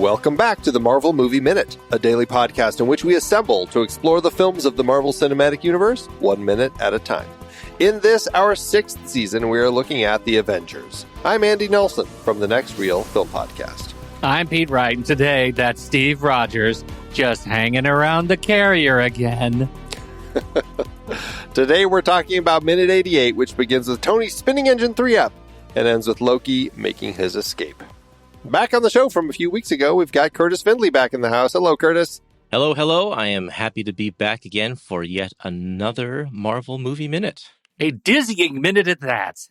Welcome back to the Marvel Movie Minute, a daily podcast in which we assemble to explore the films of the Marvel Cinematic Universe 1 minute at a time. In this, our 6th season, we are looking at the Avengers. I'm Andy Nelson from the Next Reel Film Podcast. I'm Pete Wright, and today that's Steve Rogers just hanging around the carrier again. Today we're talking about Minute 88, which begins with Tony spinning Engine 3 up and ends with Loki making his escape. Back on the show from a few weeks ago, we've got Kurtis Findlay back in the house. Hello, Kurtis. Hello, hello. I am happy to be back again for yet another Marvel Movie Minute. A dizzying minute at that.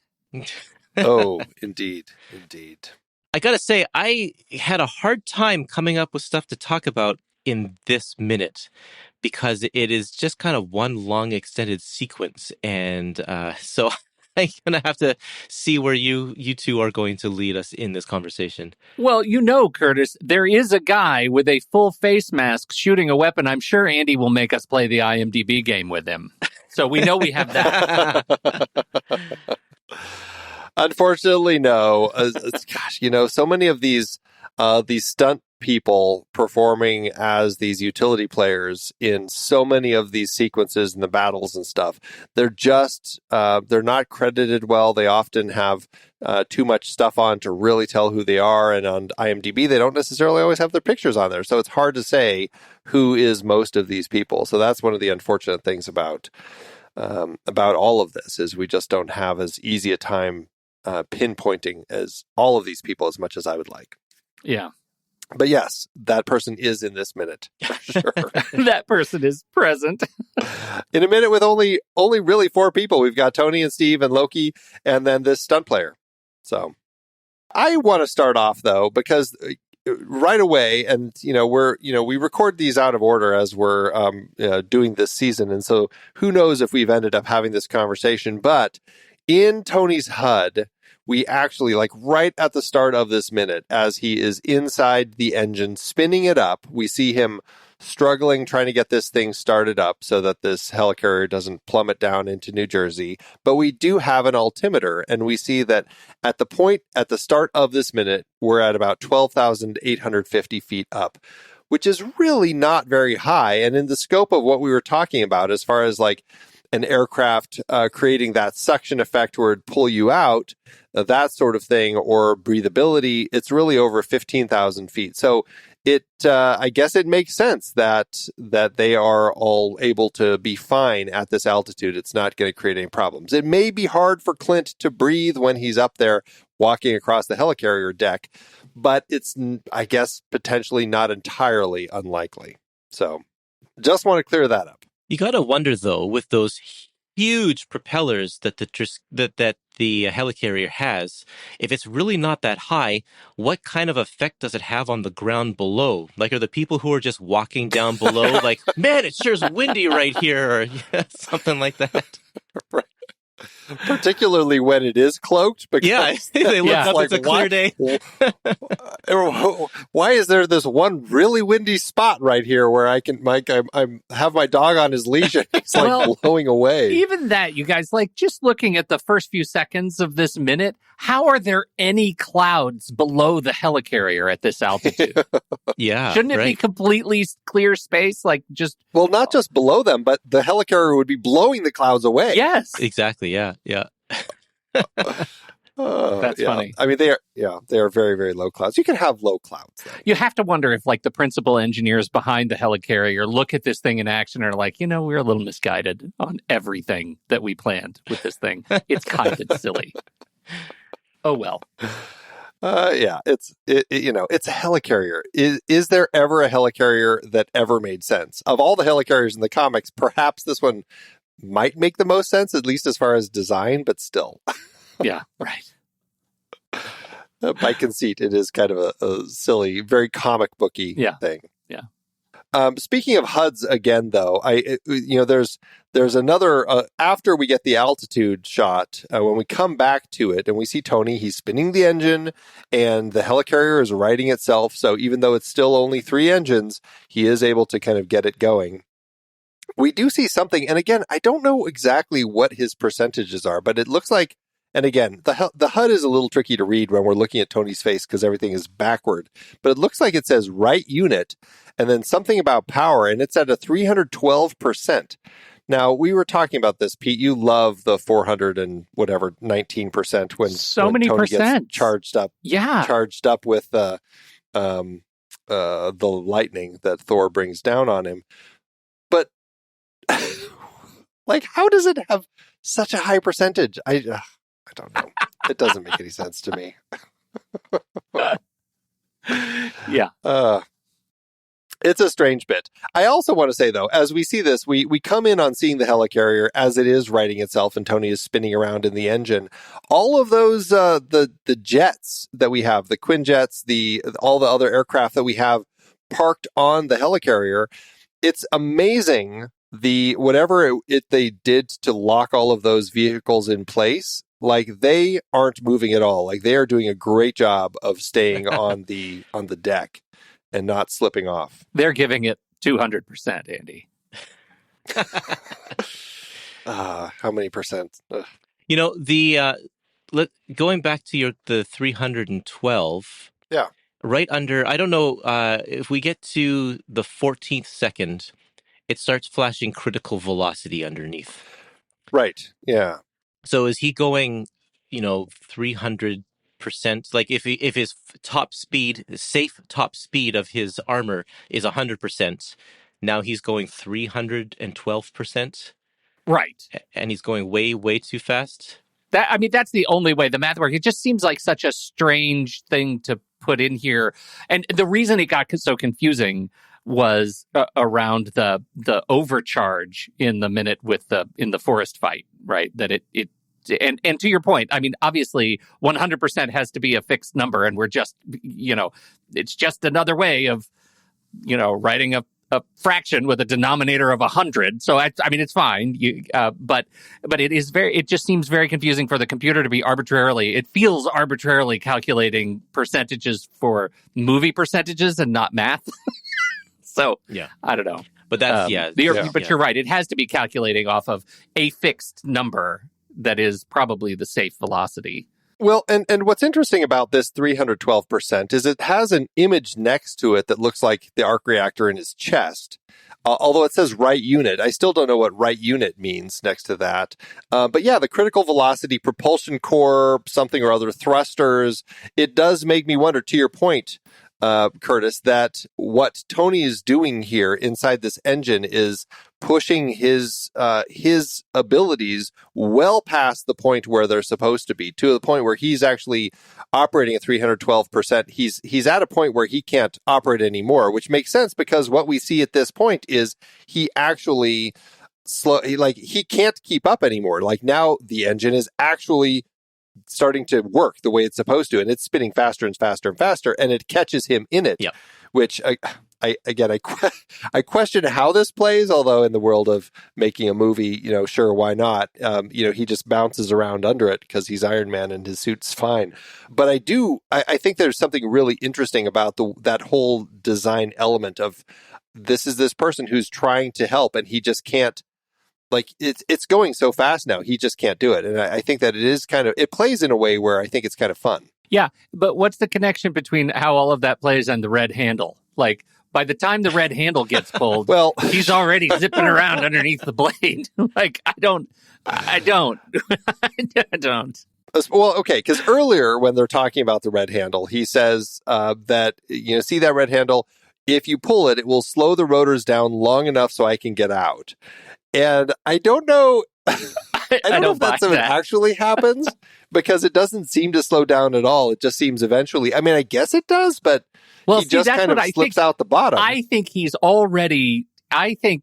Oh, indeed, indeed. I gotta say, I had a hard time coming up with stuff to talk about in this minute because it is just kind of one long extended sequence. And so I'm going to have to see where you two are going to lead us in this conversation. Well, you know, Kurtis, there is a guy with a full face mask shooting a weapon. I'm sure Andy will make us play the IMDb game with him. So we know we have that. Unfortunately, no. Gosh, you know, so many of these stunt people performing as these utility players in so many of these sequences and the battles and stuff, they're just they're not credited well. They often have too much stuff on to really tell who they are, and on IMDb they don't necessarily always have their pictures on there, so it's hard to say who is most of these people. So that's one of the unfortunate things about all of this, is we just don't have as easy a time pinpointing as all of these people as much as I would like. Yeah. But yes, that person is in this minute, for sure. That person is present. In a minute with only really 4 people. We've got Tony and Steve and Loki, and then this stunt player. So I want to start off, though, because right away, and we record these out of order as we're doing this season, and so who knows if we've ended up having this conversation. But in Tony's HUD, we actually, like right at the start of this minute, as he is inside the engine spinning it up, we see him struggling, trying to get this thing started up so that this helicarrier doesn't plummet down into New Jersey. But we do have an altimeter, and we see that at the start of this minute, we're at about 12,850 feet up, which is really not very high. And in the scope of what we were talking about, as far as like an aircraft creating that suction effect where it'd pull you out, that sort of thing, or breathability, it's really over 15,000 feet. So I guess it makes sense that they are all able to be fine at this altitude. It's not going to create any problems. It may be hard for Clint to breathe when he's up there walking across the helicarrier deck, but it's, I guess, potentially not entirely unlikely. So just want to clear that up. You got to wonder, though, with those huge propellers that the helicarrier has, if it's really not that high, what kind of effect does it have on the ground below? Like, are the people who are just walking down below like, man, it sure's windy right here, or something like that? Right. Particularly when it is cloaked. Because they look up, it's a clear day. Why is there this one really windy spot right here where I have my dog on his leash and he's blowing away? Even that, you guys, like just looking at the first few seconds of this minute, how are there any clouds below the helicarrier at this altitude? Yeah. Shouldn't it be completely clear space? Like just... Well, not just below them, but the helicarrier would be blowing the clouds away. Yes. Exactly. Yeah. That's funny. I mean, they are very, very low clouds. You can have low clouds, though. You have to wonder if, like, the principal engineers behind the helicarrier look at this thing in action and are like, we're a little misguided on everything that we planned with this thing. It's kind of silly. Oh, well. It's a helicarrier. Is there ever a helicarrier that ever made sense? Of all the helicarriers in the comics, perhaps this one might make the most sense, at least as far as design, but still. Yeah, right. By conceit, it is kind of a silly, very comic booky thing. Yeah. Speaking of HUDs again, though, there's another after we get the altitude shot, when we come back to it and we see Tony, he's spinning the engine and the helicarrier is righting itself. So even though it's still only 3 engines, he is able to kind of get it going. We do see something, and again, I don't know exactly what his percentages are, but it looks like And again, the HUD is a little tricky to read when we're looking at Tony's face because everything is backward. But it looks like it says right unit and then something about power, and it's at a 312%. Now, we were talking about this, Pete. You love the 400 and whatever 19% when many Tony percent gets charged up. Yeah, charged up with the lightning that Thor brings down on him. But like, how does it have such a high percentage? I don't know. It doesn't make any sense to me. Yeah. It's a strange bit. I also want to say, though, as we see this, we come in on seeing the helicarrier as it is righting itself and Tony is spinning around in the engine. All of those, the jets that we have, the Quinjets, all the other aircraft that we have parked on the helicarrier, it's amazing whatever they did to lock all of those vehicles in place. Like, they aren't moving at all. Like, they are doing a great job of staying on the deck and not slipping off. They're giving it 200%, Andy. How many percent? Ugh. You know, going back to the 312. Yeah. Right under, I don't know, if we get to the 14th second, it starts flashing critical velocity underneath. Right. Yeah. So is he going, 300%? Like if his safe top speed of his armor is 100%, now he's going 312%. Right. And he's going way, way too fast. That's the only way the math works. It just seems like such a strange thing to put in here. And the reason it got so confusing was around the overcharge in the minute in the forest fight, right? That and to your point, I mean, obviously 100% has to be a fixed number, and we're just, it's just another way of, writing a fraction with a denominator of 100. So it's fine. But it just seems very confusing for the computer to be it feels arbitrarily calculating percentages for movie percentages and not math. So yeah, I don't know. But that's But you're right. It has to be calculating off of a fixed number that is probably the safe velocity. Well, and what's interesting about this 312% is it has an image next to it that looks like the arc reactor in his chest. Although it says right unit, I still don't know what right unit means next to that. But yeah, the critical velocity propulsion core, something or other thrusters, it does make me wonder, to your point, Kurtis, that what Tony is doing here inside this engine is pushing his abilities well past the point where they're supposed to be, to the point where he's actually operating at 312%. He's at a point where he can't operate anymore, which makes sense because what we see at this point is he actually he can't keep up anymore. Like, now the engine is actually starting to work the way it's supposed to, and it's spinning faster and faster and faster, and it catches him in it. Yep. Which I question how this plays, although in the world of making a movie, sure, why not? He just bounces around under it because he's Iron Man and his suit's fine. But I think there's something really interesting about that whole design element of this person who's trying to help and he just can't. Like, it's going so fast now, he just can't do it. And I think that it plays in a way where I think it's kind of fun. Yeah, but what's the connection between how all of that plays and the red handle? Like, by the time the red handle gets pulled, well, he's already zipping around underneath the blade. Like, I don't. Well, okay, because earlier when they're talking about the red handle, he says that, see that red handle? If you pull it, it will slow the rotors down long enough so I can get out. And I don't know. I don't know if that's something that actually happens because it doesn't seem to slow down at all. It just seems eventually. I mean, I guess it does, but he just kind of slips out the bottom. I think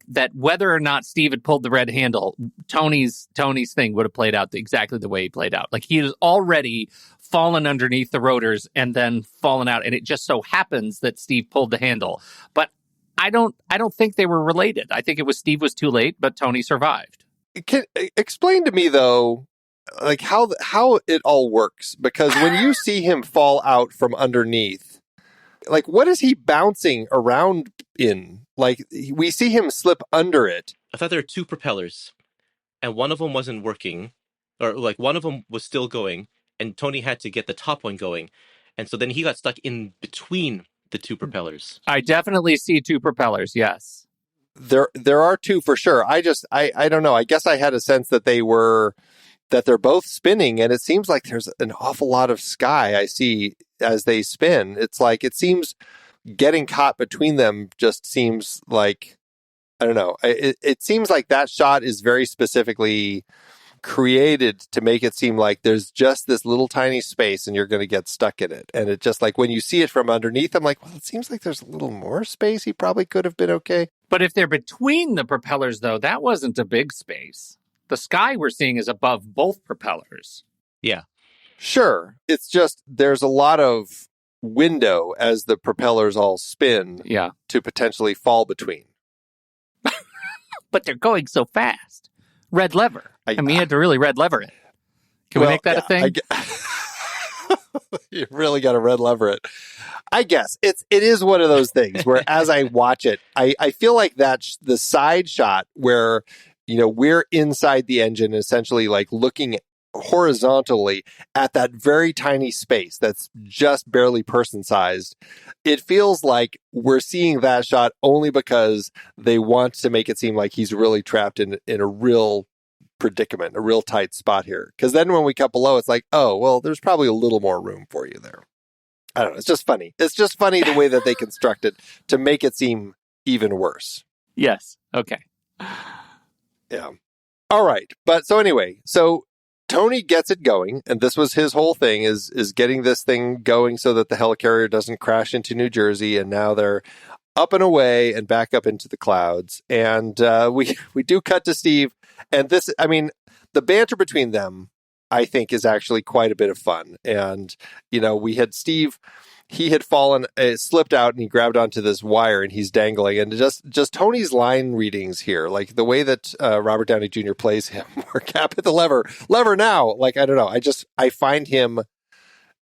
that whether or not Steve had pulled the red handle, Tony's thing would have played out exactly the way he played out. Like, he has already fallen underneath the rotors and then fallen out, and it just so happens that Steve pulled the handle. But I don't think they were related. I think it was Steve was too late, but Tony survived. Explain to me, though, like how it all works, because when you see him fall out from underneath, like, what is he bouncing around in? Like, we see him slip under it. I thought there were two propellers, and one of them wasn't working, or like one of them was still going, and Tony had to get the top one going, and so then he got stuck in between the two propellers. I definitely see two propellers. Yes. There are two for sure. I don't know. I guess I had a sense that they're both spinning, and it seems like there's an awful lot of sky I see as they spin. It's like it seems getting caught between them just seems like, I don't know. It seems like that shot is very specifically created to make it seem like there's just this little tiny space and you're going to get stuck in it. And it just like when you see it from underneath, I'm like, well, it seems like there's a little more space. He probably could have been okay. But if they're between the propellers, though, that wasn't a big space. The sky we're seeing is above both propellers. Yeah. Sure. It's just there's a lot of window as the propellers all spin to potentially fall between. But they're going so fast. Red lever. I mean, you had to really red lever it. Can we make that a thing? You really got to red lever it. I guess it is one of those things where as I watch it, I feel like that's the side shot where, we're inside the engine, essentially like looking horizontally at that very tiny space that's just barely person sized. It feels like we're seeing that shot only because they want to make it seem like he's really trapped in a real predicament, a real tight spot here. Because then when we cut below, it's like, oh, well, there's probably a little more room for you there. I don't know. It's just funny. It's just funny the way that they construct it to make it seem even worse. Yes. Okay. Yeah. All right. But so anyway, Tony gets it going, and this was his whole thing is getting this thing going so that the helicarrier doesn't crash into New Jersey, and now they're up and away and back up into the clouds. And we do cut to Steve, and this, I mean, the banter between them, I think, is actually quite a bit of fun. And, we had Steve, he had fallen, slipped out, and he grabbed onto this wire, and he's dangling. And just Tony's line readings here, like the way that Robert Downey Jr. plays him, or Cap hit the lever now. Like, I don't know. I find him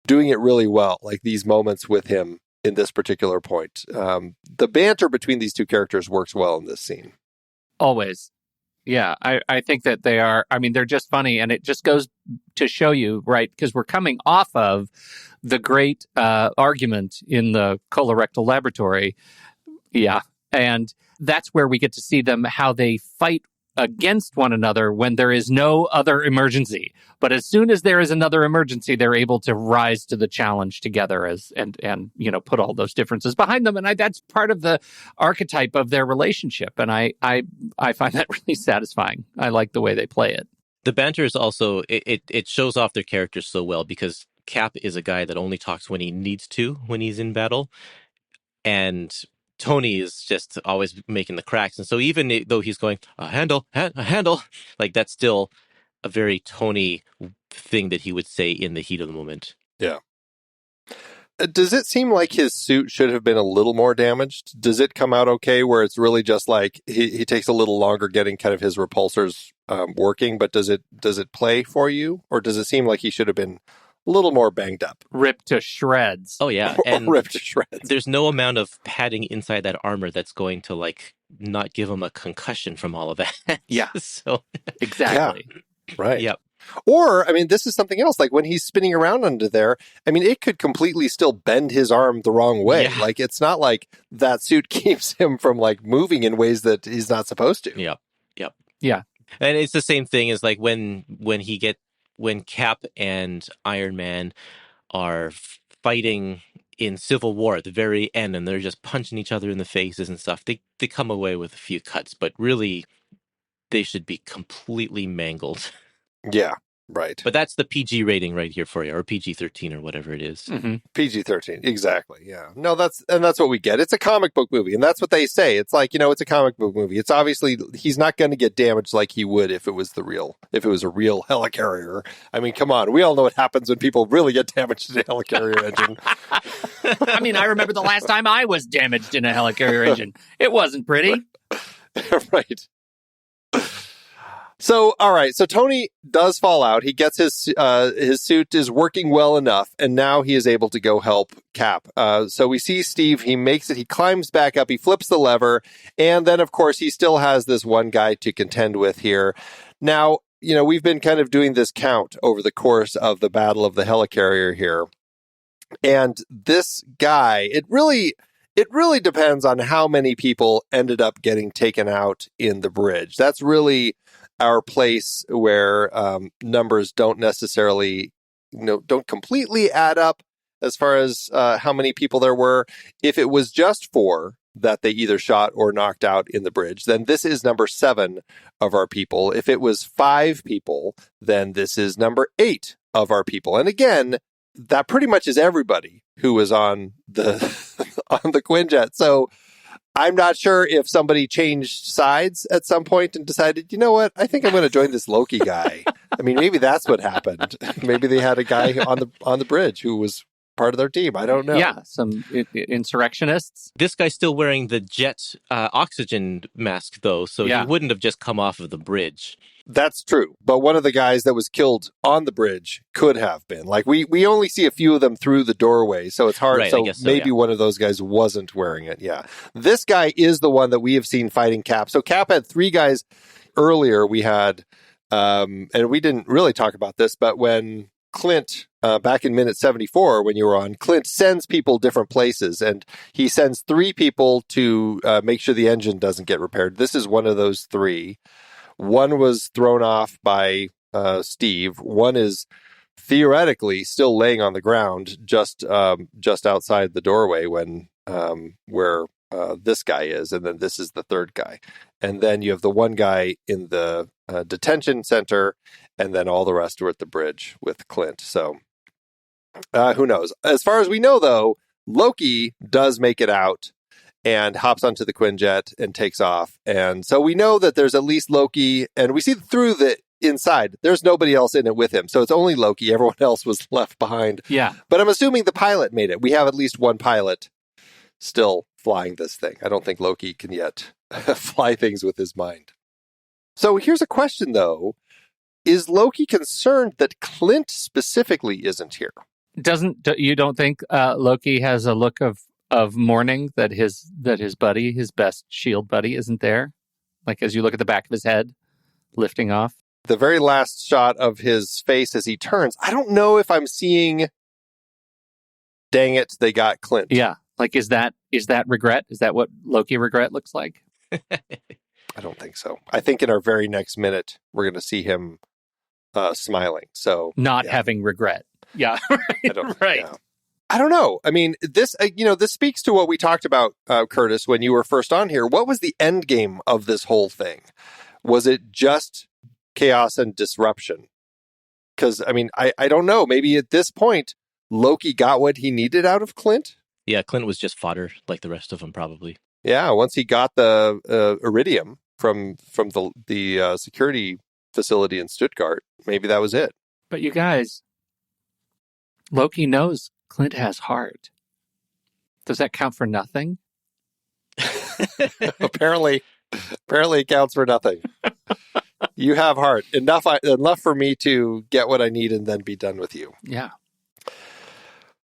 doing it really well, like these moments with him in this particular point. The banter between these two characters works well in this scene. Always. Yeah, I think that they are, they're just funny, and it just goes to show you, right, because we're coming off of the great argument in the colorectal laboratory. Yeah, and that's where we get to see them, how they fight against one another when there is no other emergency. But as soon as there is another emergency, they're able to rise to the challenge together and put all those differences behind them. And that's part of the archetype of their relationship. And I find that really satisfying. I like the way they play it. The banter is also, it shows off their characters so well, because Cap is a guy that only talks when he needs to, when he's in battle. And Tony is just always making the cracks. And so even though he's going, a handle, like that's still a very Tony thing that he would say in the heat of the moment. Yeah. Does it seem like his suit should have been a little more damaged? Does it come out okay where it's really just like he takes a little longer getting kind of his repulsors working, but does it play for you? Or does it seem like he should have been a little more banged up? Ripped to shreds. Oh, yeah. And ripped to shreds. There's no amount of padding inside that armor that's going to like not give him a concussion from all of that. Yeah. So exactly. Yeah. Right. Yep. Or, this is something else. Like when he's spinning around under there, it could completely still bend his arm the wrong way. Yeah. Like it's not like that suit keeps him from like moving in ways that he's not supposed to. Yep. Yeah. And it's the same thing as like when Cap and Iron Man are fighting in Civil War at the very end, and they're just punching each other in the faces and stuff. They come away with a few cuts, but really they should be completely mangled. Yeah, right. But that's the PG rating right here for you, or PG-13 or whatever it is. Mm-hmm. PG-13, exactly. Yeah. No, that's what we get. It's a comic book movie, and that's what they say. It's like, it's a comic book movie. It's obviously he's not going to get damaged like he would if it was a real helicarrier. Come on, we all know what happens when people really get damaged in a helicarrier engine. I remember the last time I was damaged in a helicarrier engine. It wasn't pretty. Right. So, all right. So Tony does fall out. He gets his suit is working well enough, and now he is able to go help Cap. So we see Steve. He makes it. He climbs back up. He flips the lever, and then, of course, he still has this one guy to contend with here. Now, we've been kind of doing this count over the course of the Battle of the Helicarrier here. And this guy, it really depends on how many people ended up getting taken out in the bridge. That's really our place where numbers don't necessarily, don't completely add up as far as how many people there were. If it was just 4 that they either shot or knocked out in the bridge, then this is number 7 of our people. If it was 5 people, then this is number 8 of our people. And again, that pretty much is everybody who was on the on the Quinjet. So I'm not sure if somebody changed sides at some point and decided, you know what, I think I'm going to join this Loki guy. I mean, maybe that's what happened. Maybe they had a guy on the bridge who was part of their team. I don't know. Yeah, some insurrectionists. This guy's still wearing the jet oxygen mask, though, so he wouldn't have just come off of the bridge. That's true. But one of the guys that was killed on the bridge could have been. Like, we only see a few of them through the doorway, so it's hard. Right, so maybe one of those guys wasn't wearing it. Yeah. This guy is the one that we have seen fighting Cap. So Cap had 3 guys earlier. We had, and we didn't really talk about this, but when Clint, back in minute 74, when you were on, Clint sends people different places, and he sends 3 people to make sure the engine doesn't get repaired. This is one of those 3. One was thrown off by Steve. One is theoretically still laying on the ground just outside the doorway when where this guy is, and then this is the 3rd guy. And then you have the one guy in the detention center, and then all the rest are at the bridge with Clint. So who knows? As far as we know, though, Loki does make it out and hops onto the Quinjet and takes off. And so we know that there's at least Loki, and we see through the inside. There's nobody else in it with him. So it's only Loki. Everyone else was left behind. Yeah. But I'm assuming the pilot made it. We have at least one pilot still flying this thing. I don't think Loki can yet fly things with his mind. So here's a question, though. Is Loki concerned that Clint specifically isn't here? You don't think Loki has a look of mourning that his buddy, his best shield buddy, isn't there? Like, as you look at the back of his head, lifting off. The very last shot of his face as he turns, I don't know if I'm seeing, dang it, they got Clint. Yeah. Like, is that regret? Is that what Loki regret looks like? I don't think so. I think in our very next minute, we're going to see him smiling. So not having regret. Yeah. Right. Yeah. I don't know. I mean, this speaks to what we talked about, Kurtis, when you were first on here. What was the end game of this whole thing? Was it just chaos and disruption? Because, I mean, I don't know. Maybe at this point, Loki got what he needed out of Clint. Yeah, Clint was just fodder, like the rest of them, probably. Yeah, once he got the iridium from the security facility in Stuttgart, maybe that was it. But you guys, Loki knows Clint has heart. Does that count for nothing? Apparently it counts for nothing. You have heart. Enough for me to get what I need and then be done with you. Yeah.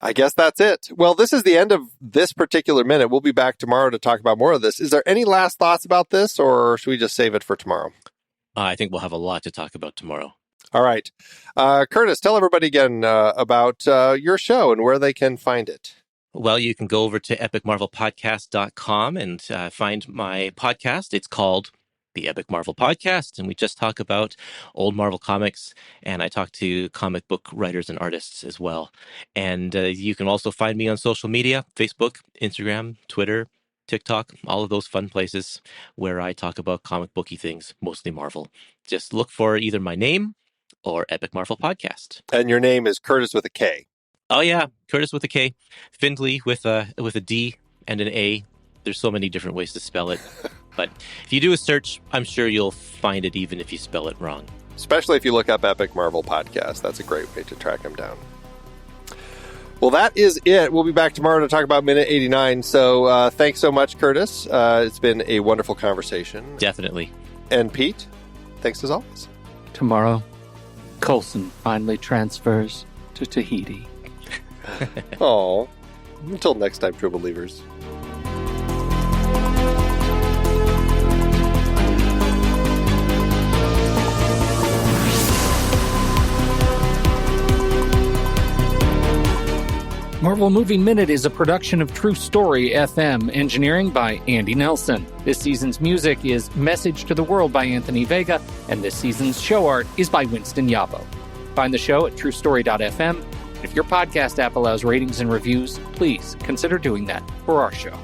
I guess that's it. Well, this is the end of this particular minute. We'll be back tomorrow to talk about more of this. Is there any last thoughts about this, or should we just save it for tomorrow? I think we'll have a lot to talk about tomorrow. All right. Kurtis, tell everybody again about your show and where they can find it. Well, you can go over to epicmarvelpodcast.com and find my podcast. It's called The Epic Marvel Podcast, and we just talk about old Marvel comics, and I talk to comic book writers and artists as well. And you can also find me on social media, Facebook, Instagram, Twitter, TikTok, all of those fun places where I talk about comic booky things, mostly Marvel. Just look for either my name or Epic Marvel Podcast. And your name is Kurtis with a K. Oh, yeah. Kurtis with a K. Findlay with a D and an A. There's so many different ways to spell it. But if you do a search, I'm sure you'll find it even if you spell it wrong. Especially if you look up Epic Marvel Podcast. That's a great way to track him down. Well, that is it. We'll be back tomorrow to talk about Minute 89. So thanks so much, Kurtis. It's been a wonderful conversation. Definitely. And Pete, thanks as always. Tomorrow, Coulson finally transfers to Tahiti. Oh, until next time, True Believers. Marvel Movie Minute is a production of True Story FM, engineering by Andy Nelson. This season's music is Message to the World by Anthony Vega, and this season's show art is by Winston Yabo. Find the show at truestory.fm. If your podcast app allows ratings and reviews, please consider doing that for our show.